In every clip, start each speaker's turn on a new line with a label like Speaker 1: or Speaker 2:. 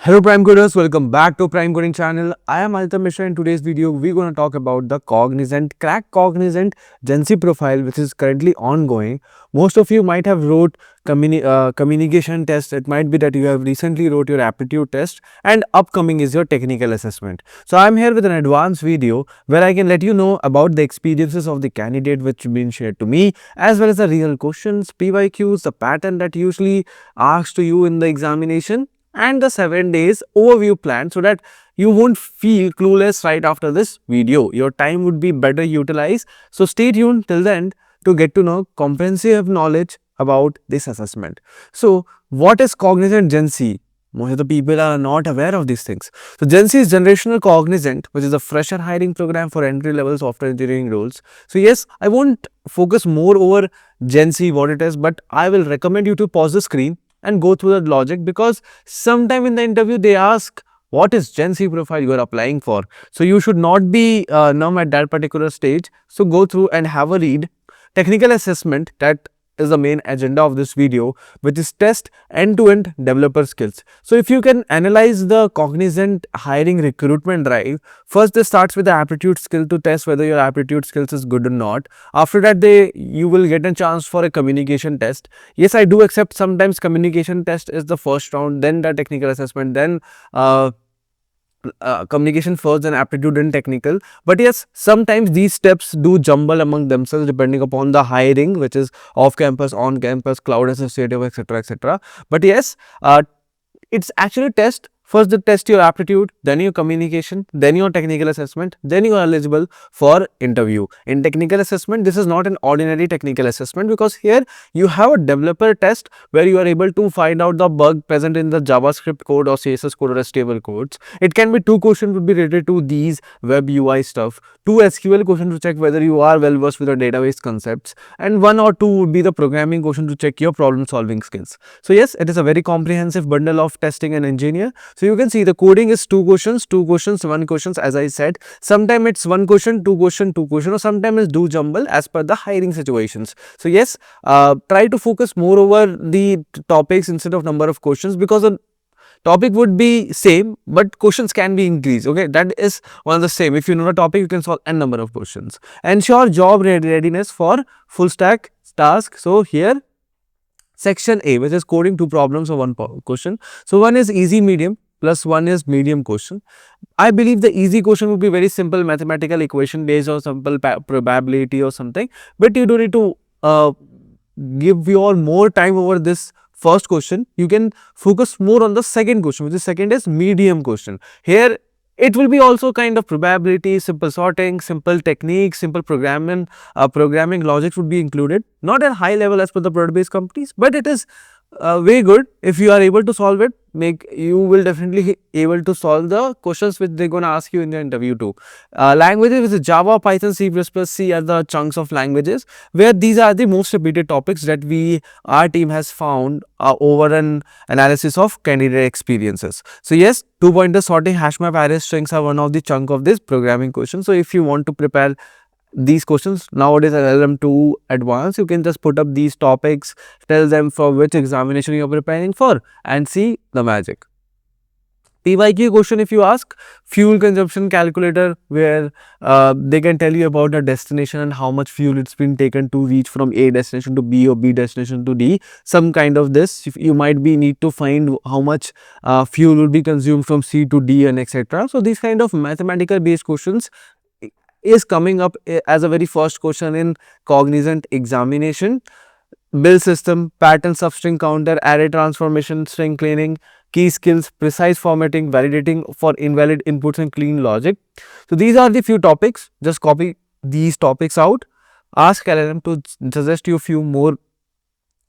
Speaker 1: Hello Prime Coders, welcome back to Prime Coding channel. I am Alta Mishra. In today's video, we're going to talk about the Crack Cognizant GenC profile, which is currently ongoing. Most of you might have wrote communication test. It might be that you have recently wrote your aptitude test and upcoming is your technical assessment. So I'm here with an advanced video where I can let you know about the experiences of the candidate which have been shared to me, as well as the real questions, PYQs, the pattern that usually asked to you in the examination, and the 7 days overview plan, so that you won't feel clueless right after this video. Your time would be better utilized. So stay tuned till the end to get to know comprehensive knowledge about this assessment. So what is Cognizant GenC? Most of the people are not aware of these things. So GenC is Generational Cognizant, which is a fresher hiring program for entry-level software engineering roles. So yes, I won't focus more over GenC, what it is, but I will recommend you to pause the screen and go through the logic, because sometime in the interview they ask what is GenC profile you are applying for. So you should not be numb at that particular stage. So go through and have a read. Technical assessment, that is the main agenda of this video, which is test end-to-end developer skills. So if you can analyze the Cognizant hiring recruitment drive, first this starts with the aptitude skill to test whether your aptitude skills is good or not. After that you will get a chance for a communication test. Yes, I do accept sometimes communication test is the first round, then the technical assessment, then communication first and aptitude and technical. But yes, sometimes these steps do jumble among themselves depending upon the hiring, which is off campus, on campus, cloud associative, etc, etc. But yes, it's actually test. First they test your aptitude, then your communication, then your technical assessment, then you are eligible for interview. In technical assessment, this is not an ordinary technical assessment, because here you have a developer test where you are able to find out the bug present in the JavaScript code or CSS code or stable codes. It can be 2 questions would be related to these web UI stuff, 2 SQL questions to check whether you are well versed with the database concepts, and 1 or 2 would be the programming question to check your problem solving skills. So yes, it is a very comprehensive bundle of testing and engineer. So you can see the coding is 2 questions, 1 questions, as I said. Sometimes it's 1 question, 2 question, 2 question, or sometimes it's do jumble as per the hiring situations. So yes, try to focus more over the topics instead of number of questions, because the topic would be same but questions can be increased. Okay, that is one of the same. If you know the topic, you can solve n number of questions. Ensure job readiness for full stack task. So here section A, which is coding 2 problems or 1 question. So one is easy medium plus 1 is medium question. I believe the easy question would be very simple mathematical equation based or simple probability or something, but you don't need to give your more time over this first question. You can focus more on the second question, which is second is medium question. Here it will be also kind of probability, simple sorting, simple techniques, simple programming logic would be included. Not at high level as per the product based companies, but it is very good. If you are able to solve it, you will definitely able to solve the questions which they're going to ask you in the interview too. Languages with Java, Python, C++, C are the chunks of languages where these are the most repeated topics that our team has found over an analysis of candidate experiences. So yes, 2 pointer sorting, hash map, array strings are one of the chunk of this programming question. So if you want to prepare these questions nowadays at LM2 advanced, you can just put up these topics, tell them for which examination you are preparing for, and see the magic. PYQ question, if you ask, fuel consumption calculator, where they can tell you about the destination and how much fuel it's been taken to reach from A destination to B or B destination to D. Some kind of this, if you might be need to find how much fuel will be consumed from C to D and etc. So these kind of mathematical based questions is coming up as a very first question in Cognizant examination. Build system, pattern substring counter, array transformation, string cleaning, key skills, precise formatting, validating for invalid inputs and clean logic. So these are the few topics. Just copy these topics out. Ask LLM to suggest you a few more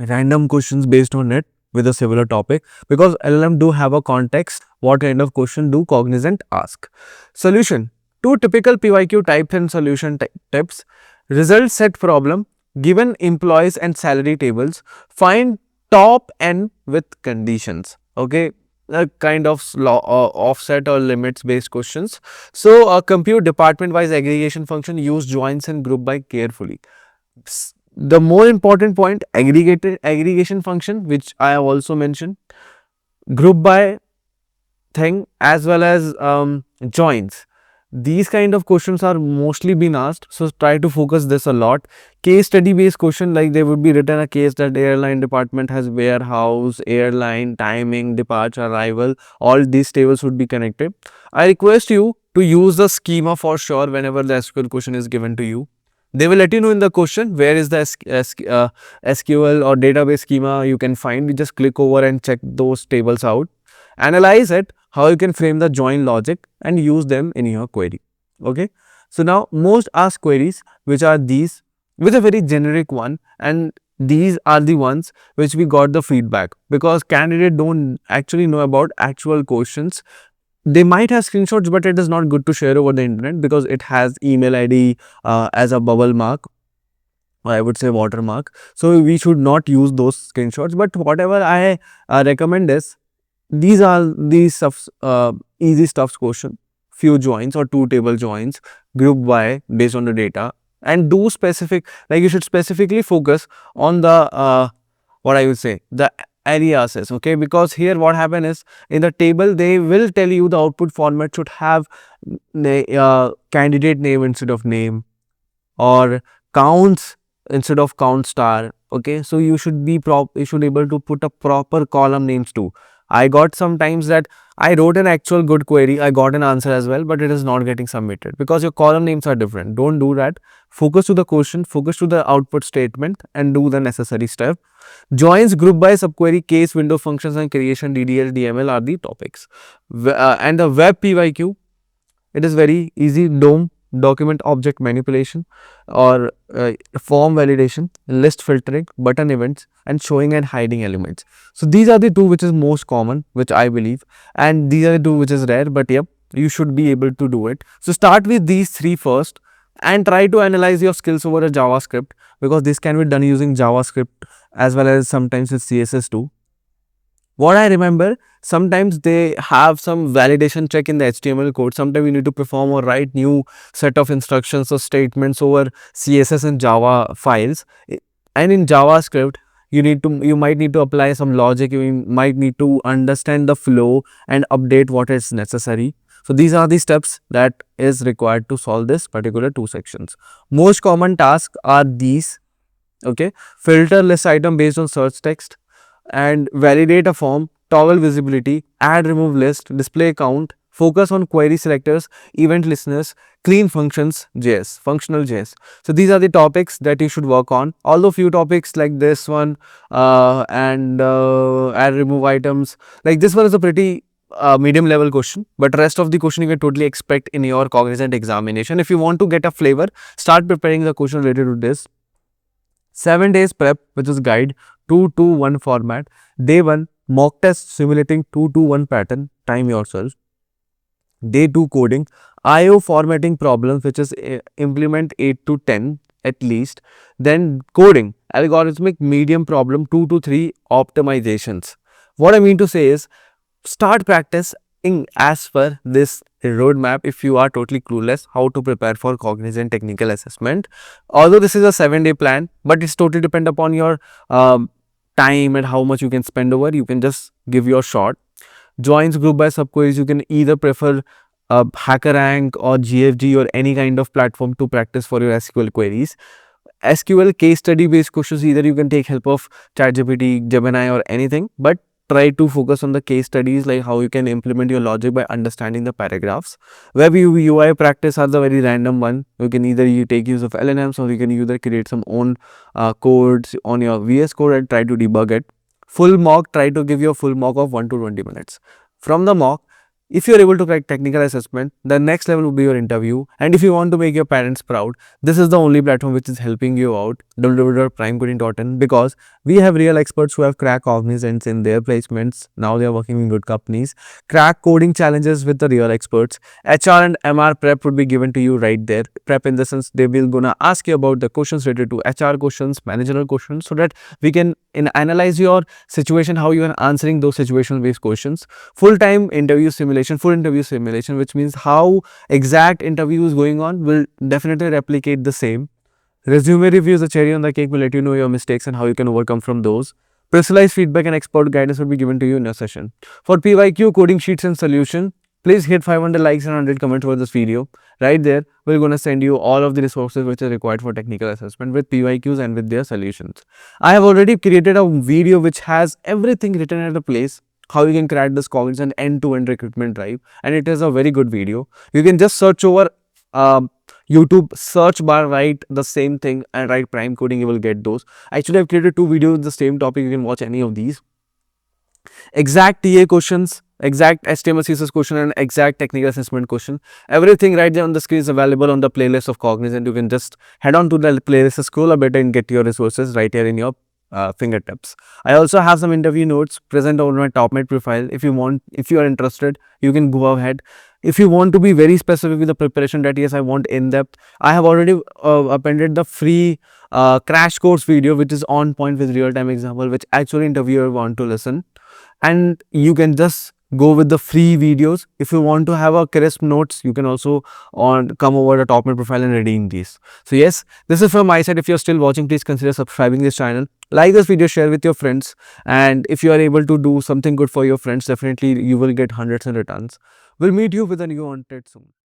Speaker 1: random questions based on it with a similar topic, because LLM do have a context. What kind of question do Cognizant ask? Solution. 2 typical PYQ types and solution tips. Result set problem, given employees and salary tables, find top n with conditions. Okay, a kind of offset or limits based questions. So compute department wise aggregation function, use joins and group by carefully. The more important point, aggregation function, which I have also mentioned, group by thing, as well as joins. These kind of questions are mostly been asked, so try to focus this a lot. Case study based question, like they would be written a case that airline department has warehouse, airline, timing, departure, arrival, all these tables would be connected. I request you to use the schema for sure whenever the SQL question is given to you. They will let you know in the question where is the SQL or database schema you can find. You just click over and check those tables out. Analyze it, how you can frame the join logic and use them in your query. Okay. So now most asked queries, which are these, with a very generic one, and these are the ones which we got the feedback, because candidate don't actually know about actual questions. They might have screenshots, but it is not good to share over the internet because it has email ID as a bubble mark, or I would say watermark. So we should not use those screenshots. But whatever I recommend is, these are the stuffs, easy stuffs question, few joins or two table joins, group by based on the data, and do specific, like you should specifically focus on the what I would say, the aliases. Okay, because here what happen is, in the table they will tell you the output format should have candidate name instead of name, or counts instead of count star. Okay, so you should be you should able to put a proper column names too. I got sometimes that I wrote an actual good query, I got an answer as well, but it is not getting submitted because your column names are different. Don't do that. Focus to the question, focus to the output statement, and do the necessary step. Joins, group by, subquery, case, window functions, and creation, DDL, DML are the topics. And the web PYQ, it is very easy. DOM, document object manipulation, or form validation, list filtering, button events, and showing and hiding elements. So these are the two which is most common, which I believe, and these are the two which is rare, but yep, you should be able to do it. So start with these three first and try to analyze your skills over a JavaScript, because this can be done using JavaScript as well as sometimes with CSS too. What I remember, sometimes they have some validation check in the HTML code. Sometimes you need to perform or write new set of instructions or statements over CSS and Java files. And in JavaScript, you might need to apply some logic. You might need to understand the flow and update what is necessary. So these are the steps that is required to solve this particular two sections. Most common tasks are these. Okay, filter list item based on search text, and validate a form, toggle visibility, add remove list, display count, focus on query selectors, event listeners, clean functions, JS, functional JS. So these are the topics that you should work on. Although few topics like this one and add remove items, like this one is a pretty medium level question, but rest of the question you can totally expect in your Cognizant examination. If you want to get a flavor, start preparing the question related to this. 7 days prep, which is guide, 2-2-1 format. Day 1, mock test simulating 2-2-1 pattern, time yourself. Day 2, coding, IO formatting problems, which is implement 8 to 10 at least. Then coding, algorithmic medium problem, 2 to 3 optimizations. What I mean to say is, start practicing as per this roadmap if you are totally clueless how to prepare for Cognizant Technical Assessment. Although this is a 7-day plan, but it's totally depend upon your time and how much you can spend over. You can just give your shot. Joins, group by, subqueries, you can either prefer HackerRank or GFG or any kind of platform to practice for your SQL queries. SQL case study based questions, either you can take help of ChatGPT, Gemini, or anything, but try to focus on the case studies, like how you can implement your logic by understanding the paragraphs. Web UI practice are the very random one. You can either you take use of LLMs, or you can either create some own codes on your VS Code and try to debug it. Full mock, try to give you a full mock of 1 to 20 minutes. From the mock, if you are able to crack technical assessment, the next level will be your interview. And if you want to make your parents proud, this is the only platform which is helping you out, www.primecoding.in, because we have real experts who have cracked Cognizants in their placements. Now they are working in good companies. Crack coding challenges with the real experts. HR and MR prep would be given to you right there. Prep in the sense they will gonna ask you about the questions related to HR questions, managerial questions, so that we can analyze your situation, how you are answering those situational based questions. Full-time interview simulation, full interview simulation, which means how exact interview is going on, will definitely replicate the same. Resume reviews, the cherry on the cake, will let you know your mistakes and how you can overcome from those. Personalized feedback and expert guidance will be given to you in a session. For PYQ coding sheets and solution, please hit 500 likes and 100 comments for this video. Right there, we're going to send you all of the resources which are required for technical assessment with PYQs and with their solutions. I have already created a video which has everything written at a place, how you can crack this Cognizant end-to-end recruitment drive, and it is a very good video. You can just search over YouTube search bar, write the same thing and write prime coding, you will get those. Actually, I've created 2 videos on the same topic, you can watch any of these. Exact TA questions, exact HTML CSS question and exact technical assessment question. Everything right there on the screen is available on the playlist of Cognizant. You can just head on to the playlist, scroll a bit and get your resources right here in your fingertips. I also have some interview notes present on my TopMate profile. If you are interested, you can go ahead. If you want to be very specific with the preparation that yes, I want in depth, I have already appended the free crash course video which is on point with real time example, which actually interviewer want to listen, and you can just go with the free videos. If you want to have a crisp notes, you can also come over the TopMate profile and redeem these. So yes, this is from my side. If you're still watching, please consider subscribing this channel, like this video, share with your friends, and if you are able to do something good for your friends, definitely you will get hundreds in returns. We'll meet you with a new content soon.